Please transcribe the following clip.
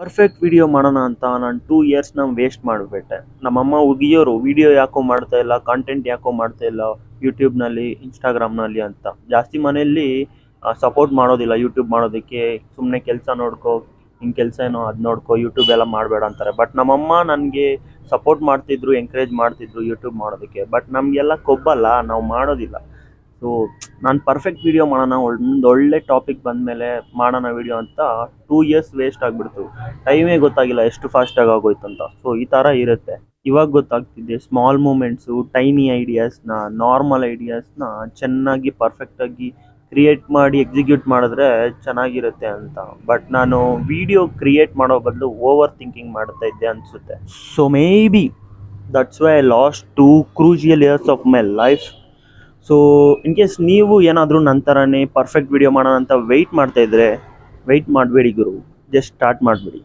Perfect video ಮಾಡೋಣ ಅಂತ ನಾನು 2 ಇಯರ್ಸ್ನ ವೇಸ್ಟ್ ಮಾಡಿಬಿಟ್ಟೆ. ನಮ್ಮಮ್ಮ ಉಗಿಯೋರು ವಿಡಿಯೋ ಯಾಕೋ ಮಾಡ್ತಾ ಇಲ್ಲ, ಕಾಂಟೆಂಟ್ ಯಾಕೋ ಮಾಡ್ತಾ ಇಲ್ಲ ಯೂಟ್ಯೂಬ್ನಲ್ಲಿ, ಇನ್ಸ್ಟಾಗ್ರಾಮ್ನಲ್ಲಿ ಅಂತ. ಜಾಸ್ತಿ ಮನೆಯಲ್ಲಿ ಸಪೋರ್ಟ್ ಮಾಡೋದಿಲ್ಲ ಯೂಟ್ಯೂಬ್ ಮಾಡೋದಕ್ಕೆ. ಸುಮ್ಮನೆ ಕೆಲಸ ನೋಡ್ಕೋ, ಹಿಂಗೆ ಕೆಲಸ ಏನೋ ಅದು ನೋಡ್ಕೋ, ಯೂಟ್ಯೂಬ್ ಎಲ್ಲ ಮಾಡಬೇಡ ಅಂತಾರೆ. ಬಟ್ ನಮ್ಮಮ್ಮ ನನಗೆ ಸಪೋರ್ಟ್ ಮಾಡ್ತಿದ್ರು, ಎಂಕರೇಜ್ ಮಾಡ್ತಿದ್ರು ಯೂಟ್ಯೂಬ್ ಮಾಡೋದಕ್ಕೆ. ಬಟ್ ನಮಗೆಲ್ಲ ಕೊಬ್ಬಲ್ಲ, ನಾವು ಮಾಡೋದಿಲ್ಲ. ಸೊ ನಾನು ಪರ್ಫೆಕ್ಟ್ ವಿಡಿಯೋ ಮಾಡೋಣ, ಒಳ್ಳೆ ಟಾಪಿಕ್ ಬಂದಮೇಲೆ ಮಾಡೋಣ ವಿಡಿಯೋ ಅಂತ 2 ಇಯರ್ಸ್ ವೇಸ್ಟ್ ಆಗಿಬಿಡ್ತು. ಟೈಮೇ ಗೊತ್ತಾಗಿಲ್ಲ ಎಷ್ಟು ಫಾಸ್ಟಾಗಿ ಆಗೋಯ್ತು ಅಂತ. ಸೊ ಈ ಥರ ಇರುತ್ತೆ. ಇವಾಗ ಗೊತ್ತಾಗ್ತಿದೆ ಸ್ಮಾಲ್ ಮೂಮೆಂಟ್ಸು, ಟೈನಿ ಐಡಿಯಾಸ್ನ, ನಾರ್ಮಲ್ ಐಡಿಯಾಸ್ನ ಚೆನ್ನಾಗಿ ಪರ್ಫೆಕ್ಟಾಗಿ ಕ್ರಿಯೇಟ್ ಮಾಡಿ ಎಕ್ಸಿಕ್ಯೂಟ್ ಮಾಡಿದ್ರೆ ಚೆನ್ನಾಗಿರುತ್ತೆ ಅಂತ. ಬಟ್ ನಾನು ವಿಡಿಯೋ ಕ್ರಿಯೇಟ್ ಮಾಡೋ ಬದಲು ಓವರ್ ಥಿಂಕಿಂಗ್ ಮಾಡ್ತಾ ಇದ್ದೆ ಅನಿಸುತ್ತೆ. So may be that's why I lost 2 crucial years of my life. So in case ನೀವು ಏನಾದರೂ ನನ್ನ ಥರನೇ ಪರ್ಫೆಕ್ಟ್ ವಿಡಿಯೋ ಮಾಡೋಣ ಅಂತ ವೆಯ್ಟ್ ಮಾಡ್ತಾಯಿದ್ರೆ ವೆಯ್ಟ್ ಮಾಡಬೇಡಿ ಗುರು, ಜಸ್ಟ್ ಸ್ಟಾರ್ಟ್ ಮಾಡಿಬಿಡಿ.